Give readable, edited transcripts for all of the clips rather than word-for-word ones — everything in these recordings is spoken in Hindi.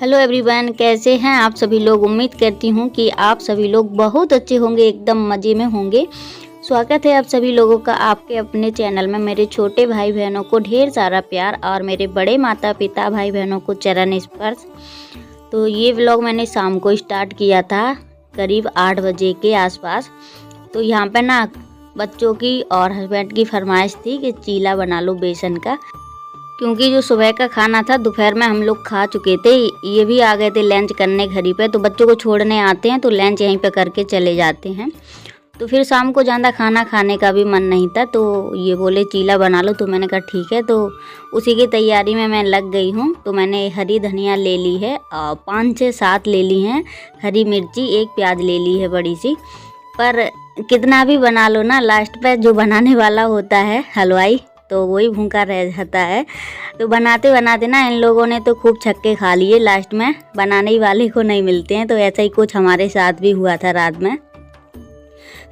हेलो एवरीवन, कैसे हैं आप सभी लोग। उम्मीद करती हूँ कि आप सभी लोग बहुत अच्छे होंगे, एकदम मज़े में होंगे। स्वागत है आप सभी लोगों का आपके अपने चैनल में। मेरे छोटे भाई बहनों को ढेर सारा प्यार और मेरे बड़े माता पिता भाई बहनों को चरण स्पर्श। तो ये व्लॉग मैंने शाम को स्टार्ट किया था करीब 8 बजे के आसपास। तो यहाँ पे ना बच्चों की और हस्बैंड की फरमाइश थी कि चीला बना लो बेसन का, क्योंकि जो सुबह का खाना था दोपहर में हम लोग खा चुके थे। ये भी आ गए थे लंच करने घर ही पे, तो बच्चों को छोड़ने आते हैं तो लंच यहीं पे करके चले जाते हैं। तो फिर शाम को ज़्यादा खाना खाने का भी मन नहीं था, तो ये बोले चीला बना लो। तो मैंने कहा ठीक है, तो उसी की तैयारी में मैं लग गई हूँ। तो मैंने हरी धनिया ले ली है और 5 से 7 ले ली हैं हरी मिर्ची, 1 प्याज ले ली है बड़ी सी। पर कितना भी बना लो ना, लास्ट पे जो बनाने वाला होता है हलवाई, तो वही भूखा रह जाता है। तो बनाते बनाते ना इन लोगों ने तो खूब छक्के खा लिए, लास्ट में बनाने ही वाले को नहीं मिलते हैं। तो ऐसा ही कुछ हमारे साथ भी हुआ था रात में।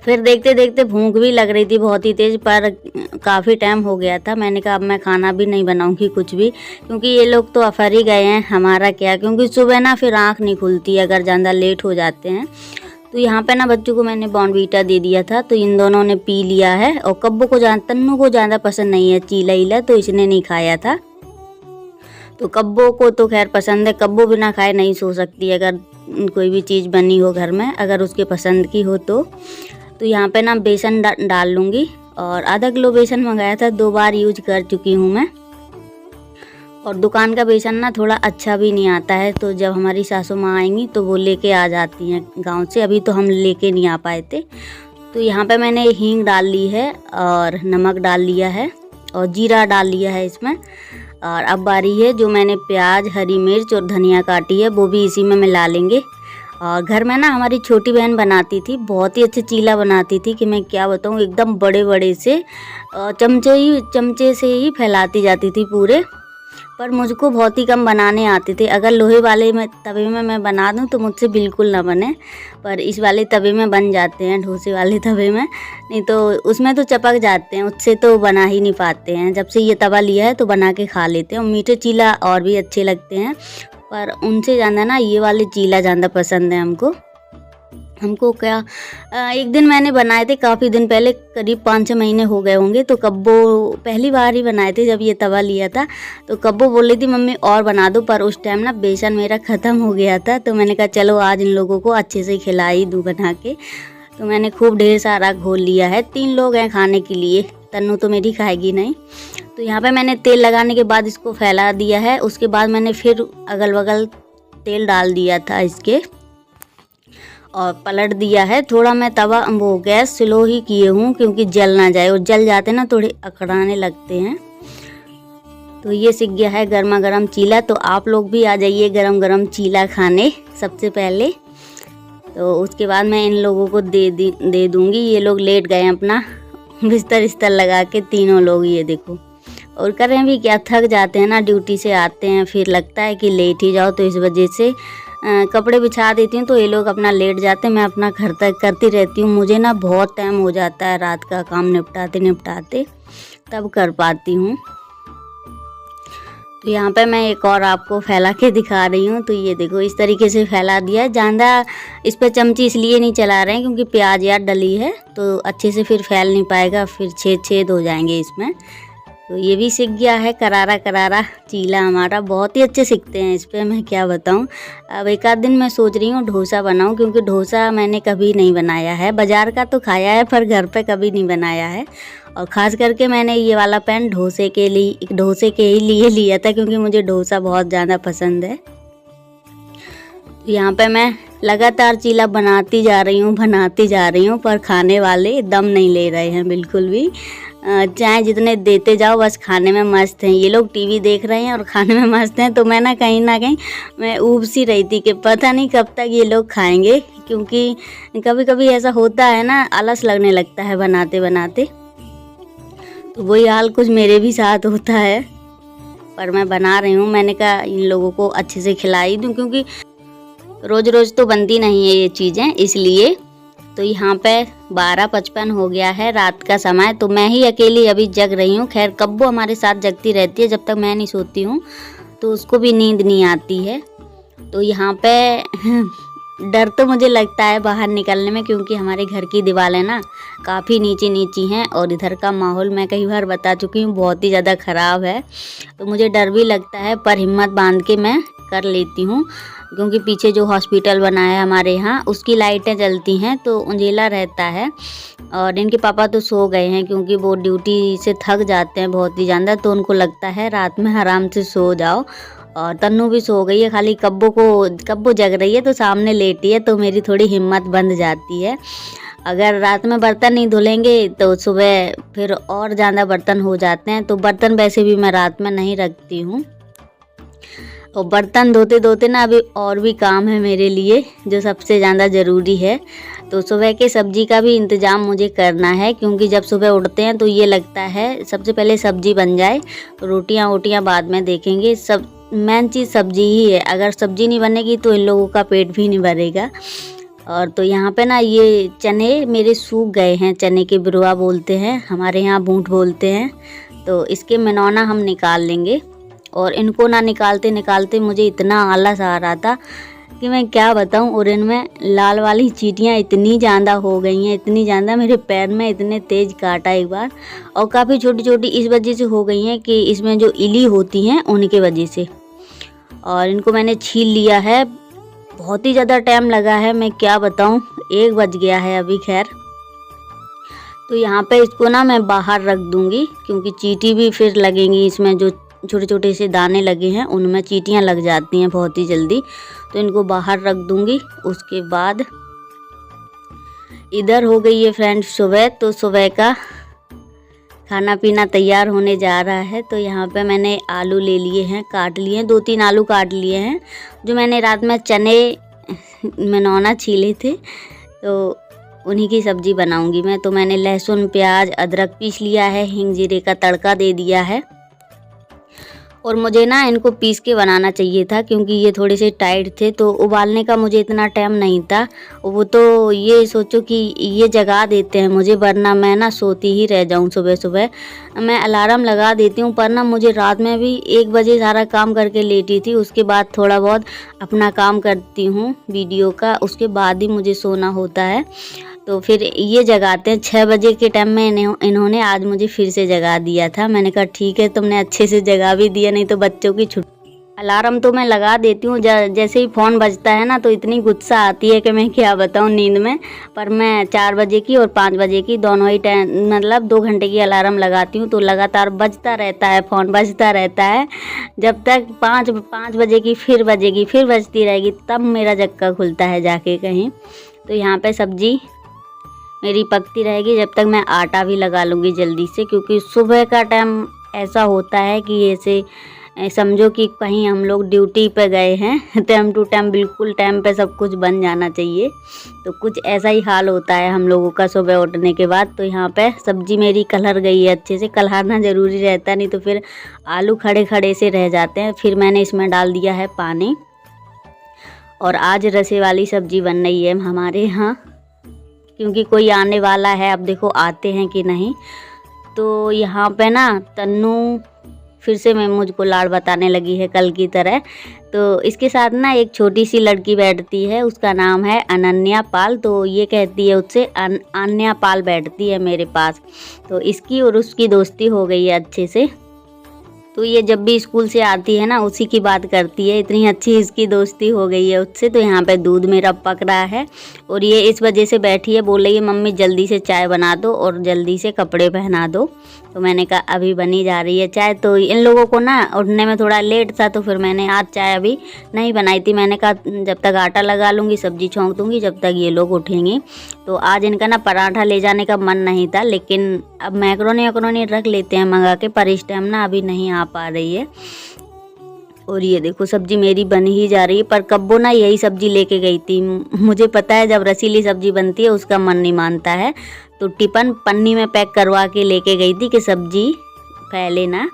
फिर देखते देखते भूख भी लग रही थी बहुत ही तेज़, पर काफ़ी टाइम हो गया था। मैंने कहा अब मैं खाना भी नहीं बनाऊंगी कुछ भी, क्योंकि ये लोग तो अफर ही गए हैं, हमारा क्या। क्योंकि सुबह ना फिर आँख नहीं खुलती अगर ज़्यादा लेट हो जाते हैं। तो यहाँ पे ना बच्चों को मैंने बॉर्नवीटा दे दिया था, तो इन दोनों ने पी लिया है। और कब्बो को तन्नू को ज़्यादा पसंद नहीं है चीला ईला, तो इसने नहीं खाया था। तो कब्बो को तो खैर पसंद है, कब्बो बिना खाए नहीं सो सकती अगर कोई भी चीज़ बनी हो घर में, अगर उसके पसंद की हो तो। यहाँ पे ना बेसन डाल लूँगी, और आधा किलो बेसन मंगाया था, 2 बार यूज कर चुकी हूँ मैं। और दुकान का बेसन ना थोड़ा अच्छा भी नहीं आता है, तो जब हमारी सासू माँ आएंगी तो वो लेके आ जाती हैं गांव से। अभी तो हम लेके नहीं आ पाए थे। तो यहाँ पे मैंने हींग डाल ली है और नमक डाल लिया है और जीरा डाल लिया है इसमें। और अब बारी है जो मैंने प्याज, हरी मिर्च और धनिया काटी है, वो भी इसी में मिला लेंगे। और घर में ना हमारी छोटी बहन बनाती थी, बहुत ही अच्छे चीला बनाती थी कि मैं क्या बताऊँ, एकदम बड़े बड़े से चमचे से ही फैलाती जाती थी पूरे। पर मुझको बहुत ही कम बनाने आते थे। अगर लोहे वाले में तवे में मैं बना दूं तो मुझसे बिल्कुल ना बने, पर इस वाले तवे में बन जाते हैं, डोसे वाले तवे में। नहीं तो उसमें तो चपक जाते हैं, उससे तो बना ही नहीं पाते हैं। जब से ये तवा लिया है तो बना के खा लेते हैं। और मीठे चीला और भी अच्छे लगते हैं, पर उनसे ज़्यादा ना ये वाले चीला ज़्यादा पसंद है हमको क्या। एक दिन मैंने बनाए थे काफ़ी दिन पहले, करीब 5-6 महीने हो गए होंगे। तो कब्बो पहली बार ही बनाए थे जब ये तवा लिया था। तो कब्बो बोल रही थी मम्मी और बना दो, पर उस टाइम ना बेसन मेरा ख़त्म हो गया था। तो मैंने कहा चलो आज इन लोगों को अच्छे से खिला ही दूँ बना के। तो मैंने खूब ढेर सारा घोल लिया है। 3 लोग हैं खाने के लिए, तन्नू तो मेरी खाएगी नहीं। तो यहाँ पर मैंने तेल लगाने के बाद इसको फैला दिया है। उसके बाद मैंने फिर अगल बगल तेल डाल दिया था इसके और पलट दिया है। थोड़ा मैं तवा वो गैस स्लो ही किए हूँ, क्योंकि जल ना जाए, और जल जाते ना थोड़े अकड़ाने लगते हैं। तो ये सीख गया है गर्मा गर्म चीला। तो आप लोग भी आ जाइए गरम गरम चीला खाने सबसे पहले। तो उसके बाद मैं इन लोगों को दे दूँगी। ये लोग लेट गए अपना बिस्तर लगा के, तीनों लोग, ये देखो। और करें भी क्या, थक जाते हैं ना, ड्यूटी से आते हैं, फिर लगता है कि लेट ही जाओ। तो इस वजह से कपड़े बिछा देती हूँ तो ये लोग अपना लेट जाते हैं, मैं अपना घर तक करती रहती हूँ। मुझे ना बहुत टाइम हो जाता है रात का काम निपटाते तब कर पाती हूँ। तो यहाँ पे मैं एक और आपको फैला के दिखा रही हूँ। तो ये देखो इस तरीके से फैला दिया है। ज़्यादा इस पर चमची इसलिए नहीं चला रहे हैं क्योंकि प्याज यार डली है, तो अच्छे से फिर फैल नहीं पाएगा, फिर छेद हो जाएंगे इसमें। तो ये भी सीख गया है करारा चीला हमारा। बहुत ही अच्छे सीखते हैं इस पर, मैं क्या बताऊं। अब एक आध दिन मैं सोच रही हूँ डोसा बनाऊं, क्योंकि डोसा मैंने कभी नहीं बनाया है। बाज़ार का तो खाया है पर घर पे कभी नहीं बनाया है। और ख़ास करके मैंने ये वाला पैन डोसे के ही लिए लिया था, क्योंकि मुझे डोसा बहुत ज़्यादा पसंद है। यहाँ पे मैं लगातार चीला बनाती जा रही हूँ, पर खाने वाले दम नहीं ले रहे हैं बिल्कुल भी। चाहे जितने देते जाओ, बस खाने में मस्त हैं। ये लोग टीवी देख रहे हैं और खाने में मस्त हैं। तो मैं ना कहीं मैं ऊब सी रही थी कि पता नहीं कब तक ये लोग खाएंगे, क्योंकि कभी कभी ऐसा होता है ना, आलस लगने लगता है बनाते बनाते। तो वही हाल कुछ मेरे भी साथ होता है, पर मैं बना रही हूँ। मैंने कहा इन लोगों को अच्छे से खिलाई दूँ, क्योंकि रोज़ रोज़ तो बनती नहीं है ये चीज़ें, इसलिए। तो यहाँ पे 12:55 हो गया है रात का समय। तो मैं ही अकेली अभी जग रही हूँ। खैर कब्बो हमारे साथ जगती रहती है, जब तक मैं नहीं सोती हूँ तो उसको भी नींद नहीं आती है। तो यहाँ पे डर तो मुझे लगता है बाहर निकलने में, क्योंकि हमारे घर की दीवारें ना काफ़ी नीची नीची हैं और इधर का माहौल मैं कई बार बता चुकी हूँ बहुत ही ज़्यादा ख़राब है। तो मुझे डर भी लगता है, पर हिम्मत बांध के मैं कर लेती हूँ, क्योंकि पीछे जो हॉस्पिटल बना है हमारे यहाँ उसकी लाइटें जलती हैं तो उंजेला रहता है। और इनके पापा तो सो गए हैं क्योंकि वो ड्यूटी से थक जाते हैं बहुत ही ज़्यादा, तो उनको लगता है रात में आराम से सो जाओ। और तन्नू भी सो गई है, खाली कब्बो जग रही है तो सामने लेटी है, तो मेरी थोड़ी हिम्मत बंध जाती है। अगर रात में बर्तन नहीं धुलेंगे तो सुबह फिर और ज़्यादा बर्तन हो जाते हैं, तो बर्तन वैसे भी मैं रात में नहीं रखती हूँ। और बर्तन धोते धोते ना अभी और भी काम है मेरे लिए जो सबसे ज़्यादा ज़रूरी है। तो सुबह के सब्जी का भी इंतज़ाम मुझे करना है, क्योंकि जब सुबह उठते हैं तो ये लगता है सबसे पहले सब्जी बन जाए, रोटियां वोटियां बाद में देखेंगे। सब मेन चीज़ सब्जी ही है, अगर सब्जी नहीं बनेगी तो इन लोगों का पेट भी नहीं भरेगा। और तो यहाँ पे ना ये चने मेरे सूख गए हैं, चने के बिरुआ बोलते हैं, हमारे यहाँ बूट बोलते हैं। तो इसके मिनौना हम निकाल लेंगे। और इनको ना निकालते निकालते मुझे इतना आलस आ रहा था कि मैं क्या बताऊं। और इनमें लाल वाली चींटियां इतनी ज़्यादा हो गई हैं, इतनी ज़्यादा, मेरे पैर में इतने तेज़ काटा एक बार। और काफ़ी छोटी छोटी इस वजह से हो गई हैं कि इसमें जो इली होती हैं उनके वजह से। और इनको मैंने छील लिया है, बहुत ही ज़्यादा टाइम लगा है, मैं क्या बताऊं, 1 बज गया है अभी। खैर तो यहाँ पे इसको ना मैं बाहर रख दूँगी, क्योंकि चींटी भी फिर लगेंगी इसमें, जो छोटे छोटे से दाने लगे हैं उनमें चींटियाँ लग जाती हैं बहुत ही जल्दी। तो इनको बाहर रख दूँगी। उसके बाद इधर हो गई है फ्रेंड्स सुबह, तो सुबह का खाना पीना तैयार होने जा रहा है। तो यहाँ पे मैंने आलू ले लिए हैं, काट लिए हैं, 2-3 आलू काट लिए हैं, जो मैंने रात में चने मिनौना छीले थे, तो उन्हीं की सब्ज़ी बनाऊंगी मैं। तो मैंने लहसुन प्याज अदरक पीस लिया है, हींग जीरे का तड़का दे दिया है। और मुझे ना इनको पीस के बनाना चाहिए था, क्योंकि ये थोड़े से टाइट थे, तो उबालने का मुझे इतना टाइम नहीं था। वो तो ये सोचो कि ये जगा देते हैं मुझे, वरना मैं ना सोती ही रह जाऊं। सुबह सुबह मैं अलार्म लगा देती हूँ, पर ना मुझे रात में भी 1 बजे सारा काम करके लेटी थी। उसके बाद थोड़ा बहुत अपना काम करती हूँ वीडियो का, उसके बाद ही मुझे सोना होता है। तो फिर ये जगाते हैं 6 बजे के टाइम में। इन्होंने आज मुझे फिर से जगा दिया था। मैंने कहा ठीक है, तुमने अच्छे से जगा भी दिया, नहीं तो बच्चों की छुट्टी। अलार्म तो मैं लगा देती हूँ, जैसे ही फ़ोन बजता है ना तो इतनी गुस्सा आती है कि मैं क्या बताऊँ नींद में। पर मैं 4 बजे की और 5 बजे की दोनों ही टाइम, मतलब 2 घंटे की अलार्म लगाती हूँ, तो लगातार बजता रहता है, फ़ोन बजता रहता है, जब तक 5 बजे की फिर बजेगी, फिर बजती रहेगी, तब मेरा जक्का खुलता है जाके कहीं। तो यहाँ पे सब्जी मेरी पकती रहेगी जब तक मैं आटा भी लगा लूँगी जल्दी से, क्योंकि सुबह का टाइम ऐसा होता है कि ऐसे समझो कि कहीं हम लोग ड्यूटी पे गए हैं, टाइम टू टाइम बिल्कुल टाइम पे सब कुछ बन जाना चाहिए। तो कुछ ऐसा ही हाल होता है हम लोगों का सुबह उठने के बाद। तो यहाँ पे सब्जी मेरी कलर गई है अच्छे से, कलरना ज़रूरी रहता है, नहीं तो फिर आलू खड़े खड़े से रह जाते हैं। फिर मैंने इसमें डाल दिया है पानी। और आज रसे वाली सब्जी बन रही है हमारे यहाँ, क्योंकि कोई आने वाला है, अब देखो आते हैं कि नहीं। तो यहाँ पे ना तन्नू फिर से मैं मुझको लाड़ बताने लगी है कल की तरह। तो इसके साथ ना एक छोटी सी लड़की बैठती है, उसका नाम है अनन्या पाल। तो ये कहती है उससे अन्या पाल बैठती है मेरे पास। तो इसकी और उसकी दोस्ती हो गई है अच्छे से। तो ये जब भी स्कूल से आती है ना उसी की बात करती है, इतनी अच्छी इसकी दोस्ती हो गई है उससे। तो यहाँ पे दूध मेरा पक रहा है और ये इस वजह से बैठी है, बोल रही है मम्मी जल्दी से चाय बना दो और जल्दी से कपड़े पहना दो। तो मैंने कहा अभी बनी जा रही है चाय। तो इन लोगों को ना उठने में थोड़ा लेट था, तो फिर मैंने आज चाय अभी नहीं बनाई थी। मैंने कहा जब तक आटा लगा लूँगी, सब्जी छौंक दूँगी, जब तक ये लोग उठेंगे। तो आज इनका ना पराठा ले जाने का मन नहीं था, लेकिन अब मैक्रोनी रख लेते हैं मंगा के, पर इस टाइम ना अभी नहीं आ पा रही है। और ये देखो सब्जी मेरी बन ही जा रही है, पर कब्बो ना यही सब्जी लेके गई थी। मुझे पता है जब रसीली सब्जी बनती है उसका मन नहीं मानता है, तो टिफिन पन्नी में पैक करवा के लेके गई थी कि सब्जी फैले ना।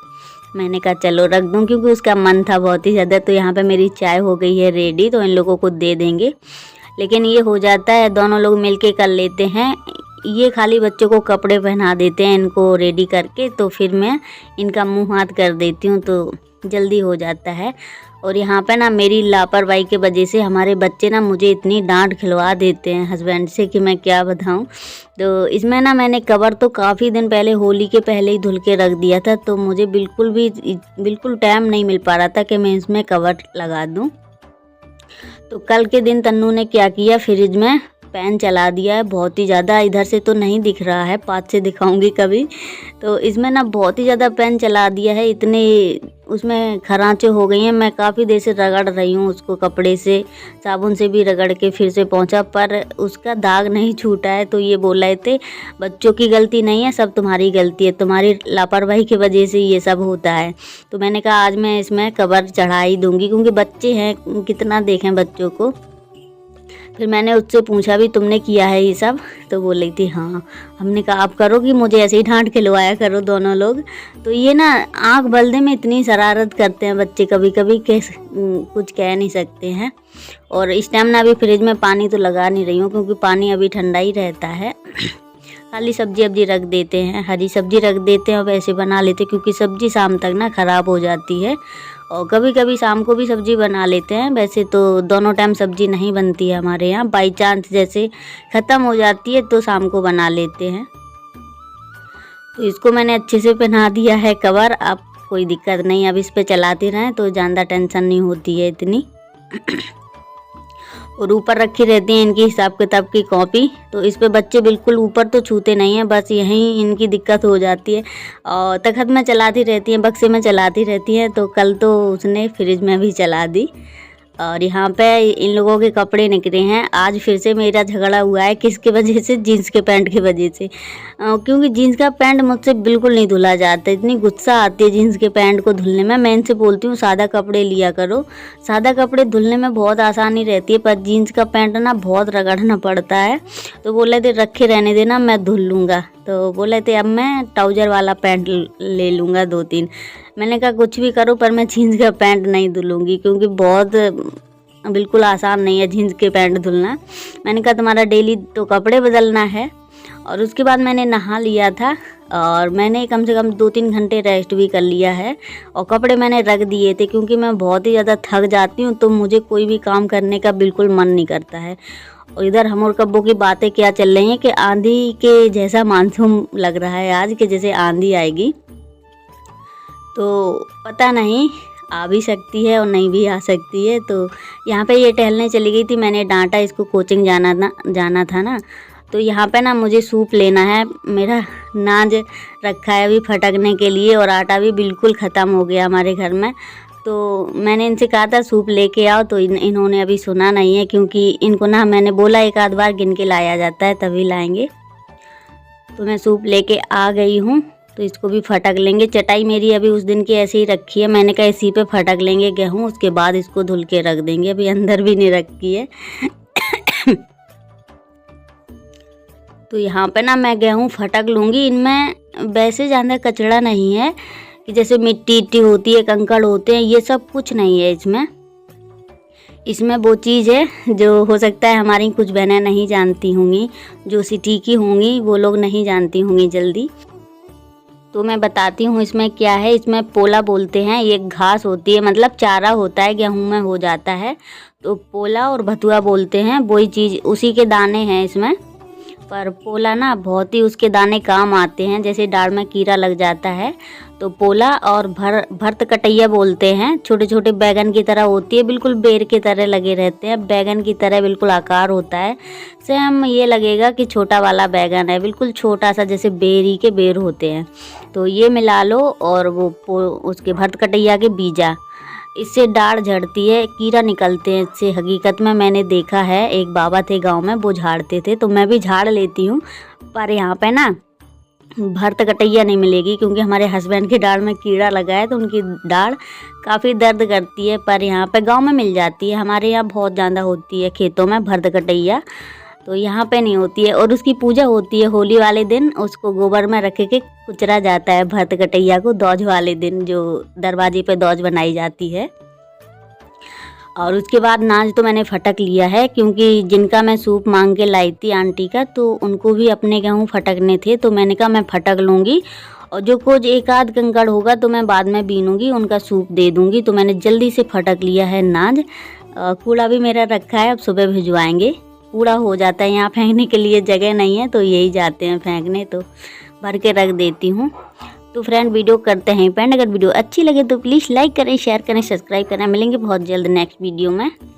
मैंने कहा चलो रख दूं, क्योंकि उसका मन था बहुत ही ज़्यादा। तो यहाँ पे मेरी चाय हो गई है रेडी, तो इन लोगों को दे देंगे। लेकिन ये हो जाता है दोनों लोग मिलके कर लेते हैं। ये खाली बच्चों को कपड़े पहना देते हैं इनको रेडी करके, तो फिर मैं इनका मुंह हाथ कर देती हूँ। तो जल्दी हो जाता है। और यहाँ पे ना मेरी लापरवाही के वजह से हमारे बच्चे ना मुझे इतनी डांट खिलवा देते हैं हस्बैंड से कि मैं क्या बताऊँ। तो इसमें ना मैंने कवर तो काफ़ी दिन पहले होली के पहले ही धुल के रख दिया था, तो मुझे बिल्कुल टाइम नहीं मिल पा रहा था कि मैं इसमें कवर लगा दूँ। तो कल के दिन तन्नू ने क्या किया, फ्रिज में फैन चला दिया है बहुत ही ज़्यादा। इधर से तो नहीं दिख रहा है, पास से दिखाऊंगी कभी। तो इसमें ना बहुत ही ज़्यादा फैन चला दिया है, इतने उसमें खरांचे हो गई हैं। मैं काफ़ी देर से रगड़ रही हूँ उसको, कपड़े से साबुन से भी रगड़ के फिर से पोंछा, पर उसका दाग नहीं छूटा है। तो ये बोल रहे थे बच्चों की गलती नहीं है, सब तुम्हारी गलती है, तुम्हारी लापरवाही की वजह से ये सब होता है। तो मैंने कहा आज मैं इसमें कवर चढ़ा ही दूँगी, क्योंकि बच्चे हैं, कितना देखें बच्चों को। फिर मैंने उससे पूछा भी तुमने किया है ये सब, तो बोल रही थी हाँ। हमने कहा आप करोगी, मुझे ऐसे ही डांट खिलवाया करो दोनों लोग। तो ये ना आँख बलदे में इतनी शरारत करते हैं बच्चे, कभी कभी कुछ कह नहीं सकते हैं। और इस टाइम ना अभी फ्रिज में पानी तो लगा नहीं रही हूँ, क्योंकि पानी अभी ठंडा ही रहता है। खाली सब्जी अब्जी रख देते हैं, हरी सब्जी रख देते हैं और वैसे बना लेते हैं, क्योंकि सब्जी शाम तक ना ख़राब हो जाती है। और कभी कभी शाम को भी सब्जी बना लेते हैं, वैसे तो दोनों टाइम सब्जी नहीं बनती है हमारे यहाँ। बाई चांस जैसे ख़त्म हो जाती है तो शाम को बना लेते हैं। तो इसको मैंने अच्छे से पहना दिया है कवर, अब कोई दिक्कत नहीं, अब इस पे चलाते रहें तो ज़्यादा टेंशन नहीं होती है इतनी। और ऊपर रखी रहती हैं इनकी हिसाब किताब की कॉपी, तो इस पे बच्चे बिल्कुल ऊपर तो छूते नहीं हैं, बस यहीं इनकी दिक्कत हो जाती है। और तखत में चलाती रहती हैं, बक्से में चलाती रहती हैं। तो कल तो उसने फ्रिज में भी चला दी। और यहाँ पे इन लोगों के कपड़े निकले हैं। आज फिर से मेरा झगड़ा हुआ है, किसकी वजह से, जीन्स के पैंट की वजह से। क्योंकि जीन्स का पैंट मुझसे बिल्कुल नहीं धुला जाता, इतनी गुस्सा आती है जीन्स के पैंट को धुलने में। मैं इनसे बोलती हूँ सादा कपड़े लिया करो, सादा कपड़े धुलने में बहुत आसानी रहती है, पर जीन्स का पैंट ना बहुत रगड़ना पड़ता है। तो बोले थे रखे रहने देना, मैं धुल लूँगा। तो बोले थे अब मैं ट्राउज़र वाला पैंट ले लूँगा 2-3। मैंने कहा कुछ भी करो, पर मैं जीन्स का पैंट नहीं धुलूँगी, क्योंकि बहुत बिल्कुल आसान नहीं है जीन्स के पैंट धुलना। मैंने कहा तुम्हारा डेली तो कपड़े बदलना है। और उसके बाद मैंने नहा लिया था, और मैंने कम से कम 2-3 घंटे रेस्ट भी कर लिया है। और कपड़े मैंने रख दिए थे, क्योंकि मैं बहुत ही ज़्यादा थक जाती हूँ, तो मुझे कोई भी काम करने का बिल्कुल मन नहीं करता है। और इधर हम और कब्बू की बातें क्या चल रही हैं कि आंधी के जैसा मानसून लग रहा है आज, के जैसे आंधी आएगी। तो पता नहीं आ भी सकती है और नहीं भी आ सकती है। तो यहाँ पे ये टहलने चली गई थी, मैंने डांटा, इसको कोचिंग जाना था ना। तो यहाँ पे ना मुझे सूप लेना है, मेरा नाज रखा है अभी फटकने के लिए, और आटा भी बिल्कुल ख़त्म हो गया हमारे घर में। तो मैंने इनसे कहा था सूप लेके आओ, तो इन्होंने अभी सुना नहीं है, क्योंकि इनको ना मैंने बोला एक आध बार गिन के लाया जाता है तभी लाएंगे। तो मैं सूप लेके आ गई हूँ, तो इसको भी फटक लेंगे। चटाई मेरी अभी उस दिन की ऐसे ही रखी है, मैंने कहा इसी पे फटक लेंगे गेहूँ, उसके बाद इसको धुल के रख देंगे, अभी अंदर भी नहीं रखी है। तो यहाँ पे ना मैं गेहूँ फटक लूँगी। इनमें वैसे ज़्यादा कचरा नहीं है कि जैसे मिट्टी होती है, कंकड़ होते हैं, ये सब कुछ नहीं है इसमें वो चीज़ है जो हो सकता है हमारी कुछ बहनें नहीं जानती होंगी, जो सिटी की होंगी वो लोग नहीं जानती होंगी जल्दी। तो मैं बताती हूँ इसमें क्या है। इसमें पोला बोलते हैं, ये घास होती है, मतलब चारा होता है, गेहूं में हो जाता है। तो पोला और भतुआ बोलते हैं, वही चीज़, उसी के दाने हैं इसमें। पर पोला ना बहुत ही उसके दाने काम आते हैं, जैसे दाढ़ में कीड़ा लग जाता है तो पोला। और भर्त कटैया बोलते हैं, छोटे छोटे बैगन की तरह होती है, बिल्कुल बेर की तरह लगे रहते हैं, बैगन की तरह बिल्कुल आकार होता है। सेम ये लगेगा कि छोटा वाला बैगन है, बिल्कुल छोटा सा, जैसे बेरी के बेर होते हैं। तो ये मिला लो, और वो उसके भर्त कटैया के बीजा, इससे दाढ़ झड़ती है, कीड़ा निकलते हैं इससे। हकीकत में मैंने देखा है, एक बाबा थे गांव में, वो झाड़ते थे, तो मैं भी झाड़ लेती हूँ। पर यहाँ पे ना भर्त कटैया नहीं मिलेगी, क्योंकि हमारे हस्बैंड की दाढ़ में कीड़ा लगा है, तो उनकी दाढ़ काफ़ी दर्द करती है। पर यहाँ पे गांव में मिल जाती है, हमारे यहाँ बहुत ज़्यादा होती है खेतों में भर्त कटैया, तो यहाँ पे नहीं होती है। और उसकी पूजा होती है होली वाले दिन, उसको गोबर में रख के कुचरा जाता है भर्त कटैया को, दौज वाले दिन जो दरवाजे पे दौज बनाई जाती है। और उसके बाद नाज तो मैंने फटक लिया है, क्योंकि जिनका मैं सूप मांग के लाई थी आंटी का, तो उनको भी अपने गेहूँ फटकने थे, तो मैंने कहा मैं फटक लूँगी और जो कुछ एक आध कंकड़ होगा तो मैं बाद में बीनूंगी, उनका सूप दे दूँगी। तो मैंने जल्दी से फटक लिया है नाज। कूड़ा भी मेरा रखा है, अब सुबह भिजवाएंगे। कूड़ा हो जाता है, यहाँ फेंकने के लिए जगह नहीं है तो यही जाते हैं फेंकने, तो भर के रख देती हूँ। तो फ्रेंड वीडियो करते हैं पेंड। अगर वीडियो अच्छी लगे तो प्लीज़ लाइक करें, शेयर करें, सब्सक्राइब करें। मिलेंगे बहुत जल्द नेक्स्ट वीडियो में।